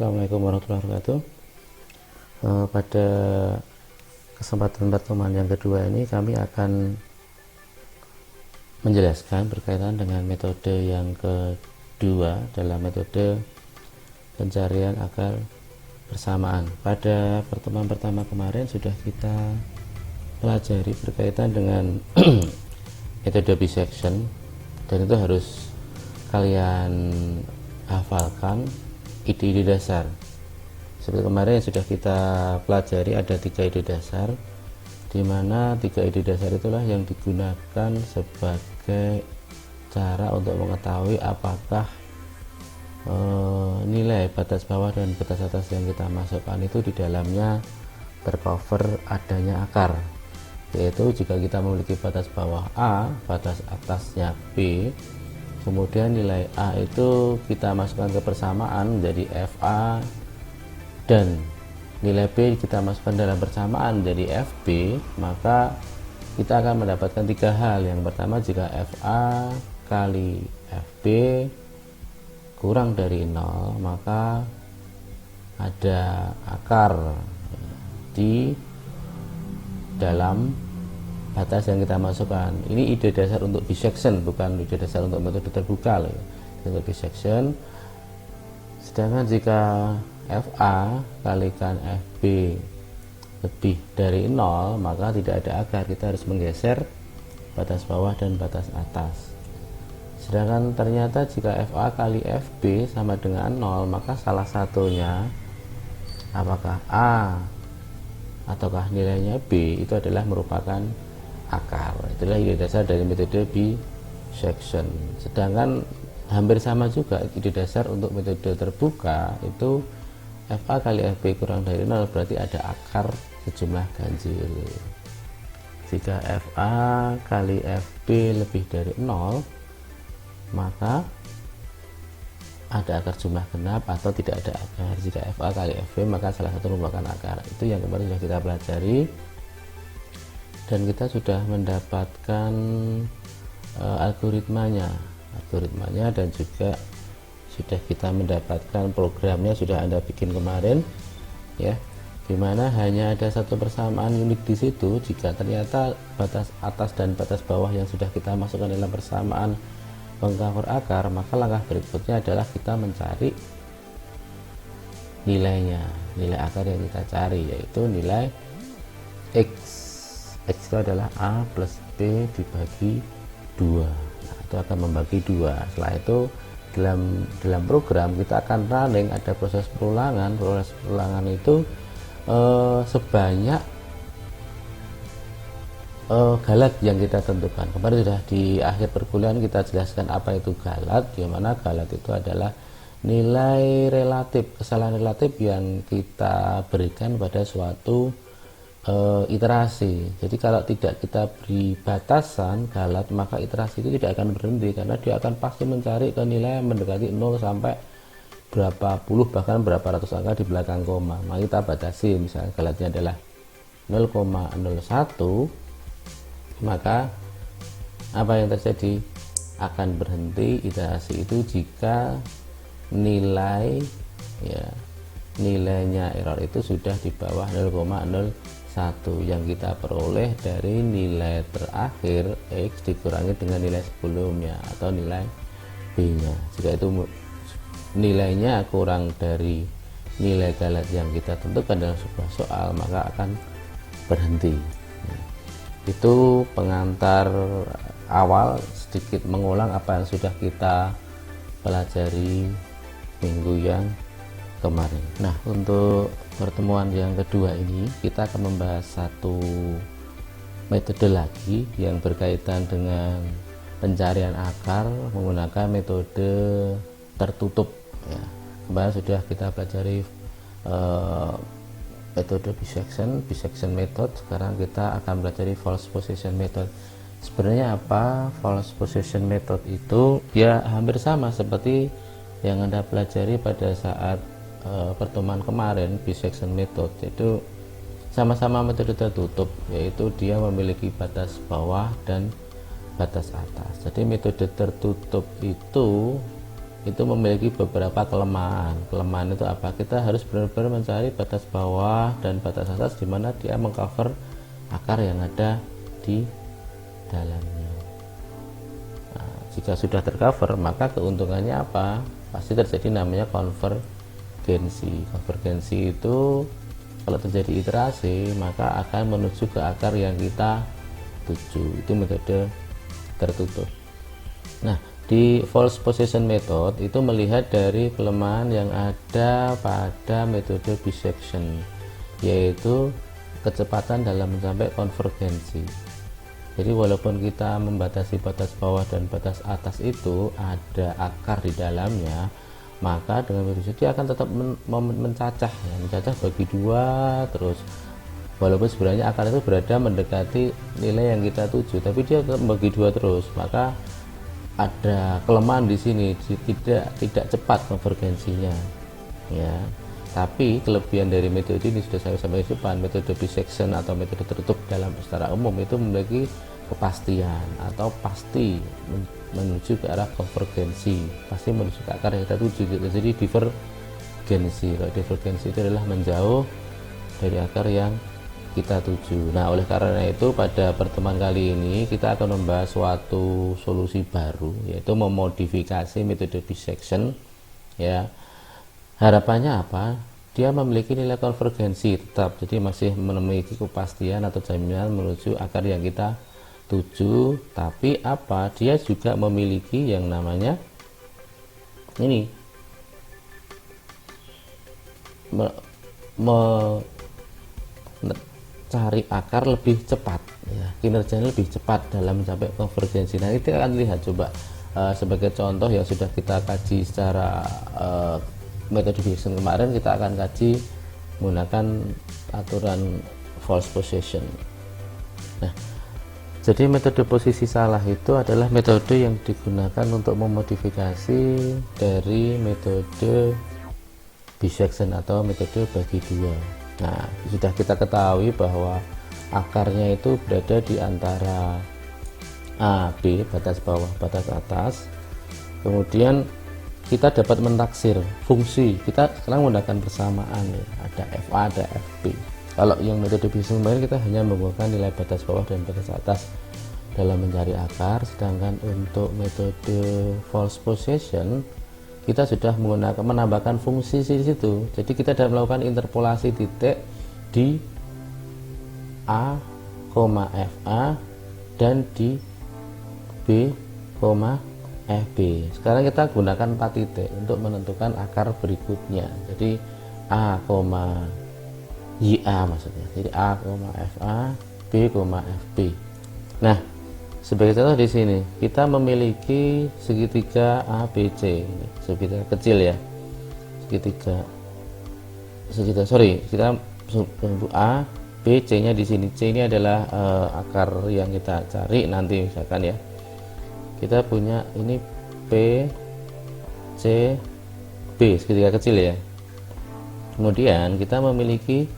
Assalamualaikum warahmatullahi wabarakatuh. Pada kesempatan pertemuan yang kedua ini kami akan menjelaskan berkaitan dengan metode yang kedua dalam metode pencarian akar persamaan. Pada pertemuan pertama kemarin sudah kita pelajari berkaitan dengan metode bisection, dan itu harus kalian hafalkan ide-ide dasar. Seperti kemarin yang sudah kita pelajari, ada 3 ide dasar, di mana 3 ide dasar itulah yang digunakan sebagai cara untuk mengetahui apakah nilai batas bawah dan batas atas yang kita masukkan itu di dalamnya tercover adanya akar. Yaitu jika kita memiliki batas bawah A, batas atasnya B, kemudian nilai A itu kita masukkan ke persamaan menjadi FA, dan nilai B kita masukkan dalam persamaan menjadi FB, maka kita akan mendapatkan 3 hal. Yang pertama, jika FA kali FB kurang dari 0, maka ada akar di dalam batas yang kita masukkan. Ini ide dasar untuk bisection, bukan ide dasar untuk metode terbuka loh. Untuk bisection. Sedangkan jika FA kalikan FB lebih dari 0, maka tidak ada akar. Kita harus menggeser batas bawah dan batas atas. Sedangkan ternyata jika FA kali FB sama dengan 0, maka salah satunya, apakah A ataukah nilainya B, itu adalah merupakan akar. Itulah ide dasar dari metode bisection. Sedangkan hampir sama juga ide dasar untuk metode terbuka, itu FA kali FB kurang dari 0 berarti ada akar sejumlah ganjil. Jika FA kali FB lebih dari 0, maka ada akar jumlah genap atau tidak ada akar. Jika FA kali FB, maka salah satu merupakan akar. Itu yang kemarin sudah kita pelajari, dan kita sudah mendapatkan algoritmanya, dan juga sudah kita mendapatkan programnya, sudah Anda bikin kemarin ya, dimana hanya ada satu persamaan unik di situ. Jika ternyata batas atas dan batas bawah yang sudah kita masukkan dalam persamaan mengcover akar, maka langkah berikutnya adalah kita mencari nilainya, nilai akar yang kita cari, yaitu nilai X. X itu adalah A plus B dibagi 2. Nah, itu akan membagi 2. Setelah itu dalam program kita akan running, ada proses perulangan. Proses perulangan itu sebanyak galat yang kita tentukan. Kemarin sudah di akhir perkuliahan kita jelaskan apa itu galat, di mana galat itu adalah nilai relatif, kesalahan relatif yang kita berikan pada suatu iterasi. Jadi kalau tidak kita beri batasan galat, maka iterasi itu tidak akan berhenti, karena dia akan pasti mencari ke nilai yang mendekati 0 sampai berapa puluh, bahkan berapa ratus angka di belakang koma. Maka kita batasi, misalnya galatnya adalah 0,01, maka apa yang terjadi? Akan berhenti iterasi itu jika nilainya error itu sudah di bawah 0,01 yang kita peroleh dari nilai terakhir X dikurangi dengan nilai sebelumnya atau nilai B nya. Jika itu nilainya kurang dari nilai galat yang kita tentukan dalam sebuah soal, maka akan berhenti. Itu pengantar awal, sedikit mengulang apa yang sudah kita pelajari minggu yang kemarin. Nah, untuk pertemuan yang kedua ini kita akan membahas satu metode lagi yang berkaitan dengan pencarian akar menggunakan metode tertutup ya. Kemarin sudah kita pelajari metode bisection method. Sekarang kita akan pelajari false position method. Sebenarnya apa false position method itu? Ya hampir sama seperti yang Anda pelajari pada saat pertemuan kemarin, bisection method, yaitu sama-sama metode tertutup, yaitu dia memiliki batas bawah dan batas atas. Jadi metode tertutup itu itu memiliki beberapa kelemahan. Kelemahan itu apa? Kita harus benar-benar mencari batas bawah dan batas atas di mana dia mengcover akar yang ada di dalamnya. Nah, jika sudah tercover, maka keuntungannya apa? Pasti terjadi namanya konvergensi. Konvergensi itu kalau terjadi iterasi, maka akan menuju ke akar yang kita tuju. Itu metode tertutup. Nah, di false position method itu melihat dari kelemahan yang ada pada metode bisection, yaitu kecepatan dalam mencapai konvergensi. Jadi walaupun kita membatasi batas bawah dan batas atas itu ada akar di dalamnya, maka dengan metode dia akan tetap mencacah, ya, mencacah bagi dua terus. Walaupun sebenarnya akar itu berada mendekati nilai yang kita tuju, tapi dia tetap bagi dua terus. Maka ada kelemahan di sini, tidak cepat konvergensinya, ya. Tapi kelebihan dari metode ini sudah saya sampaikan di depan, metode bisection atau metode tertutup dalam secara umum itu memiliki kepastian atau pasti menuju ke arah konvergensi, pasti menuju ke akar yang kita tuju. Jadi divergensi, divergensi itu adalah menjauh dari akar yang kita tuju. Nah, oleh karena itu pada pertemuan kali ini kita akan membahas suatu solusi baru, yaitu memodifikasi metode bisection, ya. Harapannya apa? Dia memiliki nilai konvergensi tetap, jadi masih memiliki kepastian atau jaminan menuju akar yang kita tuju. Tapi apa? Dia juga memiliki yang namanya ini cari akar lebih cepat, ya, kinerjanya lebih cepat dalam mencapai konvergensi. Nah, kita akan lihat coba sebagai contoh yang sudah kita kaji secara metode bisection kemarin, kita akan kaji menggunakan aturan false position. Nah, jadi metode posisi salah itu adalah metode yang digunakan untuk memodifikasi dari metode bisection atau metode bagi dua. Nah, sudah kita ketahui bahwa akarnya itu berada di antara A, B, batas bawah, batas atas. Kemudian kita dapat mentaksir fungsi. Kita sekarang menggunakan persamaan, ya. Ada FA, ada FB. Kalau yang metode bisection kemarin kita hanya menggunakan nilai batas bawah dan batas atas dalam mencari akar, sedangkan untuk metode false position kita sudah menggunakan menambahkan fungsi di situ. Jadi kita sudah melakukan interpolasi titik di A, FA dan di B, FB. Sekarang kita gunakan 4 titik untuk menentukan akar berikutnya. Jadi A, YA maksudnya. Jadi A, FA, B, FB. Nah, sebagai contoh di sini kita memiliki segitiga ABC, ini segitiga kecil, ya. Segitiga kita A, B, C nya di sini. C ini adalah akar yang kita cari nanti, misalkan, ya. Kita punya ini P, C, B, segitiga kecil, ya. Kemudian kita memiliki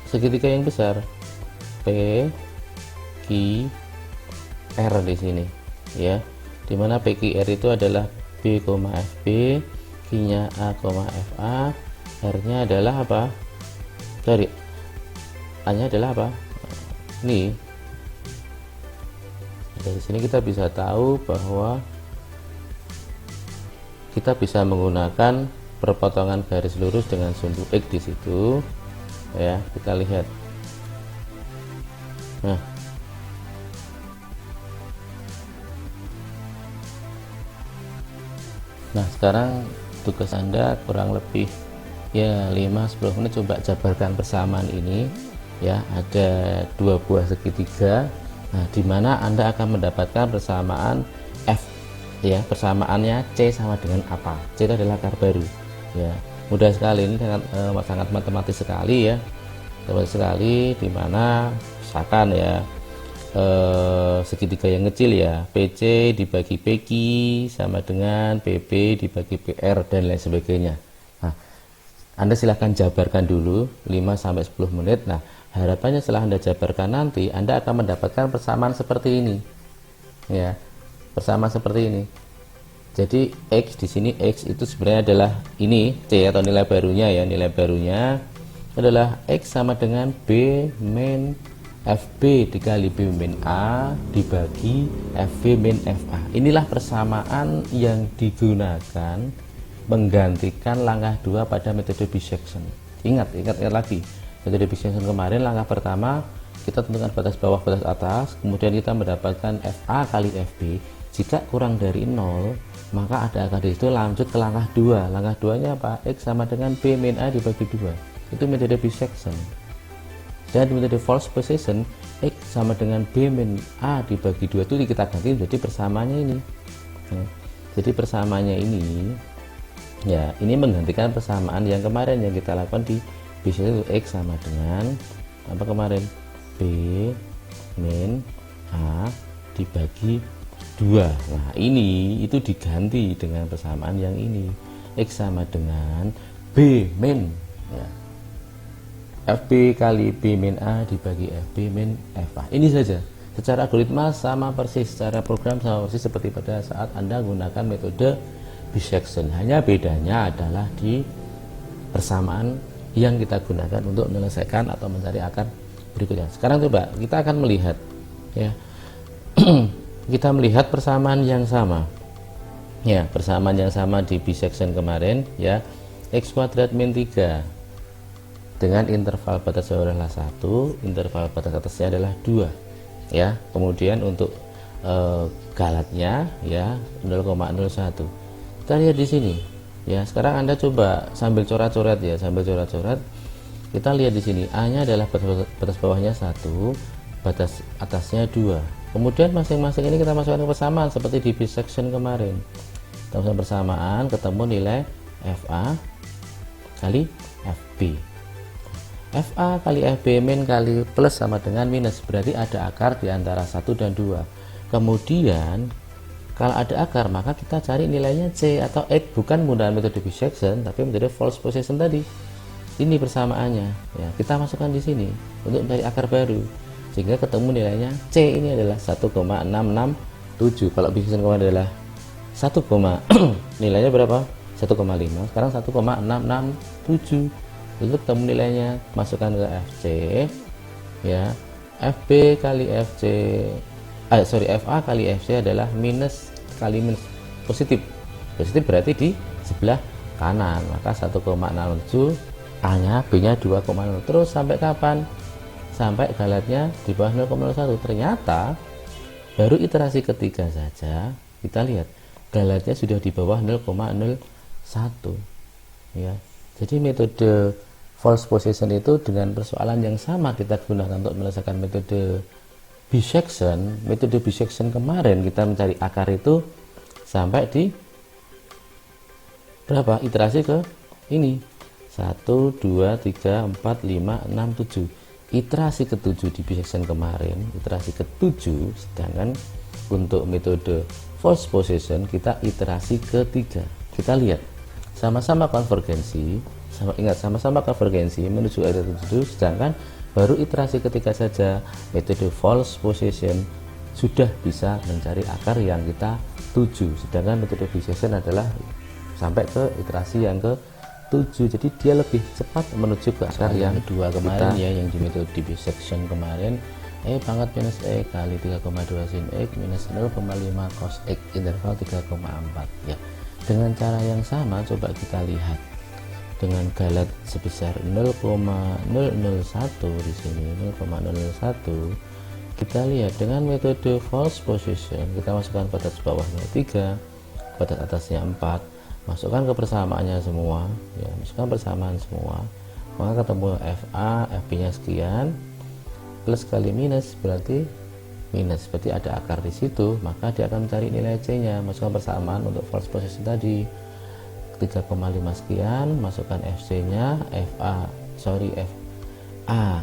segitiga yang besar P, Q, R di sini, ya. Dimana P, Q, R itu adalah B, FB, Q-nya A, FA, R-nya adalah apa? Dari A-nya adalah apa? Ini. Dari sini kita bisa tahu bahwa kita bisa menggunakan perpotongan garis lurus dengan sumbu X di situ, ya. Kita lihat. Nah, sekarang tugas Anda kurang lebih ya 5-10 menit, coba jabarkan persamaan ini, ya. Ada 2 buah segitiga. Nah, di mana Anda akan mendapatkan persamaan F, ya. Persamaannya C sama dengan apa? C itu adalah akar baru, ya. Mudah sekali, ini sangat matematis sekali, ya. Matematis sekali, di mana misalkan, ya, segitiga yang kecil, ya, PC dibagi PQ sama dengan PB dibagi PR dan lain sebagainya. Nah, Anda silahkan jabarkan dulu 5-10 menit. Nah, harapannya setelah Anda jabarkan nanti Anda akan mendapatkan persamaan seperti ini, ya. Persamaan seperti ini. Jadi X di sini, X itu sebenarnya adalah ini C atau nilai barunya ya. Nilai barunya adalah X sama dengan B min FB dikali B min A dibagi FB min FA. Inilah persamaan yang digunakan menggantikan langkah 2 pada metode bisection. Ingat lagi. Metode bisection kemarin langkah pertama kita tentukan batas bawah, batas atas, kemudian kita mendapatkan FA kali FB. Jika kurang dari 0, maka ada akar di situ, lanjut ke langkah 2. Langkah 2-nya apa? X sama dengan B min A dibagi 2. Itu metode bisection. Dan di metode false position, X sama dengan B min A dibagi 2 itu kita ganti menjadi persamaannya ini. Nah, jadi persamaannya ini ya, ini menggantikan persamaan yang kemarin yang kita lakukan di bisection, itu X sama dengan apa kemarin? B min A dibagi 2. Nah, ini itu diganti dengan persamaan yang ini. X sama dengan B min ya, FB kali B min A dibagi FB min FA. Ini saja. Secara algoritma sama persis, secara program sama persis seperti pada saat Anda gunakan metode bisection. Hanya bedanya adalah di persamaan yang kita gunakan untuk menyelesaikan atau mencari akar berikutnya. Sekarang coba kita akan melihat ya. Kita melihat persamaan yang sama. Ya, persamaan yang sama di bisection kemarin ya. X kuadrat min 3 dengan interval batas bawah adalah 1, interval batas atasnya adalah 2 ya. Kemudian untuk galatnya ya 0,01. Kita lihat di sini ya. Sekarang Anda coba sambil coret-coret ya, sambil coret-coret. Kita lihat di sini A-nya adalah batas bawahnya 1, batas atasnya 2. Kemudian masing-masing ini kita masukkan ke persamaan seperti di bisection kemarin. Kita masukkan persamaan, ketemu nilai FA kali FB. FA kali FB min kali plus sama dengan minus, berarti ada akar di antara 1 dan 2. Kemudian kalau ada akar maka kita cari nilainya C atau X, bukan menggunakan metode bisection tapi metode false position tadi. Ini persamaannya ya, kita masukkan di sini untuk mencari akar baru sehingga ketemu nilainya C ini adalah 1,667. Kalau bisection kemarin adalah 1, nilainya berapa? 1,5. Sekarang 1,667. Itu ketemu nilainya, masukkan ke FC ya. FB kali FC FA kali FC adalah minus kali minus, positif berarti di sebelah kanan, maka 1,67, A nya, B nya 2,0. terus sampai kapan? Sampai galatnya di bawah 0,01. Ternyata baru iterasi ketiga saja kita lihat galatnya sudah di bawah 0,01 ya. Jadi metode false position itu dengan persoalan yang sama kita gunakan untuk menyelesaikan metode bisection. Metode bisection kemarin kita mencari akar itu sampai di berapa? Iterasi ke ini 1, 2, 3, 4, 5, 6, 7. Iterasi ke-7 di bisection kemarin, iterasi ke-7. Sedangkan untuk metode false position kita iterasi ke-3. Kita lihat sama-sama konvergensi, sama-sama konvergensi menuju area 7, sedangkan baru iterasi ketiga saja metode false position sudah bisa mencari akar yang kita tuju, sedangkan metode bisection adalah sampai ke iterasi yang ke-7. Jadi dia lebih cepat menuju ke akar yang kedua kemarin ya, yang di metode bisection kemarin E pangkat minus E kali 3,2 sin X minus 0,5 cos X interval 3,4 ya. Dengan cara yang sama coba kita lihat dengan galat sebesar 0,001 di sini 0,001. Kita lihat dengan metode false position kita masukkan batas bawahnya 3, batas atasnya 4, masukkan ke persamaannya semua ya, masukkan persamaan semua, maka ketemu FA, FB nya sekian, plus kali minus berarti minus, berarti ada akar di situ, maka dia akan mencari nilai C nya, masukkan persamaan untuk false position tadi 3,5 sekian, masukkan FC nya FA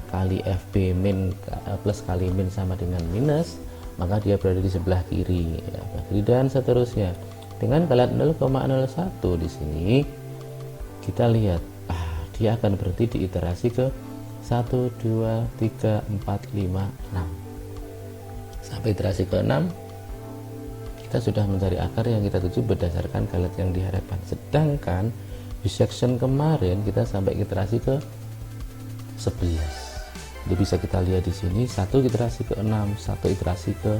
kali FB min plus kali min sama dengan minus, maka dia berada di sebelah kiri ya, dan seterusnya. Dengan galat 0,01 di sini kita lihat dia akan berhenti di iterasi ke 1, 2, 3, 4, 5, 6 sampai iterasi ke 6 kita sudah mencari akar yang kita tuju berdasarkan galet yang diharapkan. Sedangkan bisection kemarin kita sampai iterasi ke 11. Jadi bisa kita lihat di sini, satu iterasi ke 6, satu iterasi ke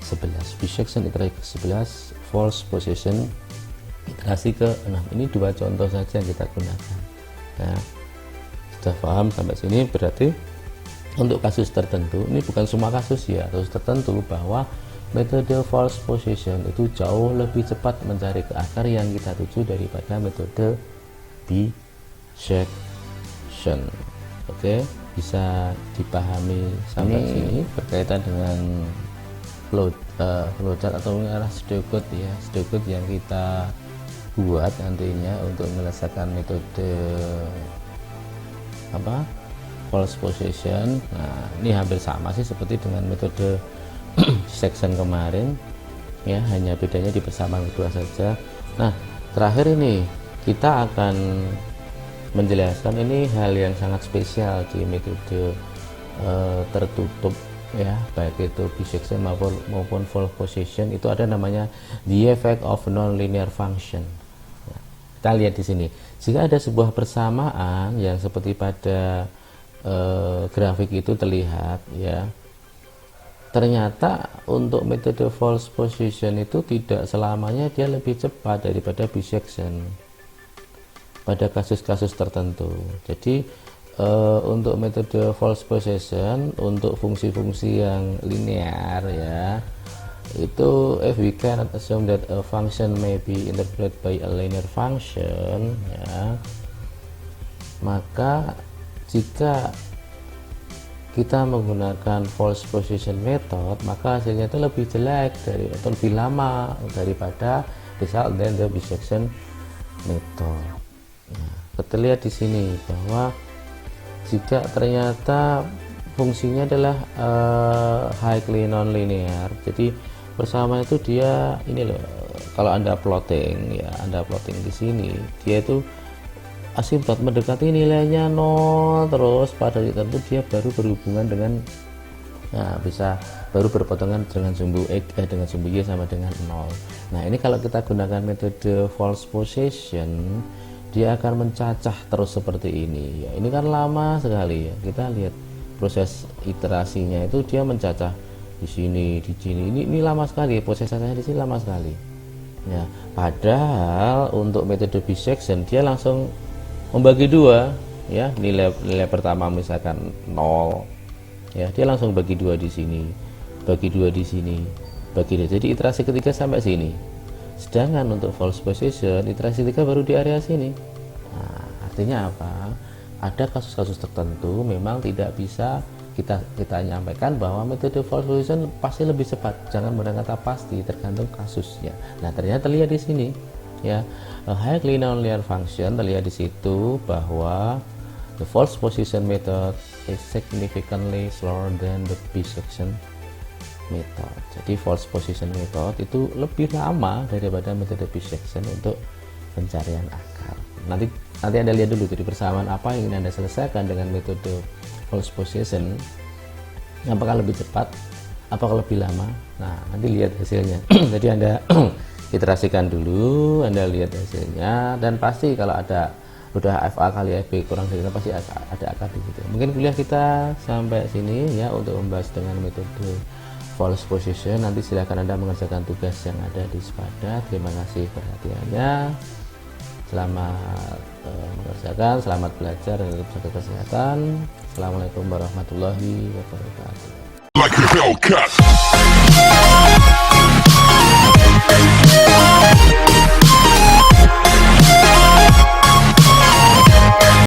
11. Bisection iterasi ke 11, false position iterasi ke 6. Ini dua contoh saja yang kita gunakan. Ya, sudah paham sampai sini? Berarti untuk kasus tertentu, ini bukan semua kasus ya, kasus tertentu, bahwa metode false position itu jauh lebih cepat mencari ke akar yang kita tuju daripada metode bisection. Oke, bisa dipahami sampai sini berkaitan dengan flowchart atau arah pseudocode ya, pseudocode yang kita buat nantinya untuk menyelesaikan metode false position. Nah, ini hampir sama sih seperti dengan metode section kemarin ya, hanya bedanya di persamaan kedua saja. Nah, terakhir ini kita akan menjelaskan ini hal yang sangat spesial di metode tertutup ya, baik itu bisection maupun false position. Itu ada namanya the effect of nonlinear function. Nah, kita lihat di sini, jika ada sebuah persamaan yang seperti pada grafik itu terlihat ya, ternyata untuk metode false position itu tidak selamanya dia lebih cepat daripada bisection pada kasus-kasus tertentu. Jadi untuk metode false position untuk fungsi-fungsi yang linear ya, itu if we can assume that a function may be interpreted by a linear function ya, maka jika kita menggunakan false position method, maka hasilnya itu lebih jelek atau lebih lama daripada result than the bisection method. Nah, kita lihat di sini bahwa jika ternyata fungsinya adalah highly nonlinear, jadi persamaan itu dia ini loh, kalau Anda plotting ya, Anda plotting di sini, dia itu asimtot mendekati nilainya 0 terus pada titik tertentu dia baru berhubungan dengan bisa baru berpotongan dengan sumbu X dengan sumbu Y sama dengan 0. Nah, ini kalau kita gunakan metode false position, dia akan mencacah terus seperti ini ya. Ini kan lama sekali ya, kita lihat proses iterasinya itu dia mencacah di sini, di sini, ini lama sekali, prosesnya di sini lama sekali ya. Padahal untuk metode bisection dia langsung membagi dua ya, nilai pertama misalkan 0 ya, dia langsung bagi dua di sini, bagi dua di sini, bagi dua. Jadi iterasi ketiga sampai sini. Sedangkan untuk false position iterasi ketiga baru di area sini. Nah, artinya apa? Ada kasus-kasus tertentu memang tidak bisa kita nyampaikan bahwa metode false position pasti lebih cepat. Jangan menggunakan kata pasti, tergantung kasusnya. Nah, ternyata terlihat di sini ya, a highly nonlinear function, terlihat di situ bahwa the false position method is significantly slower than the bisection method. Jadi false position method itu lebih lama daripada metode bisection untuk pencarian akar. Nanti Anda lihat dulu jadi persamaan apa yang ingin Anda selesaikan dengan metode false position, apakah lebih cepat, apakah lebih lama. Nah, nanti lihat hasilnya. Jadi Anda iterasikan dulu, Anda lihat hasilnya, dan pasti kalau ada udah FA kali FB kurang dari pasti ada akar di situ. Mungkin kuliah kita sampai sini ya untuk membahas dengan metode false position. Nanti silakan Anda mengerjakan tugas yang ada di Spada. Terima kasih perhatiannya. Selamat mengerjakan, selamat belajar, dan tetap jaga kesehatan. Assalamualaikum warahmatullahi wabarakatuh.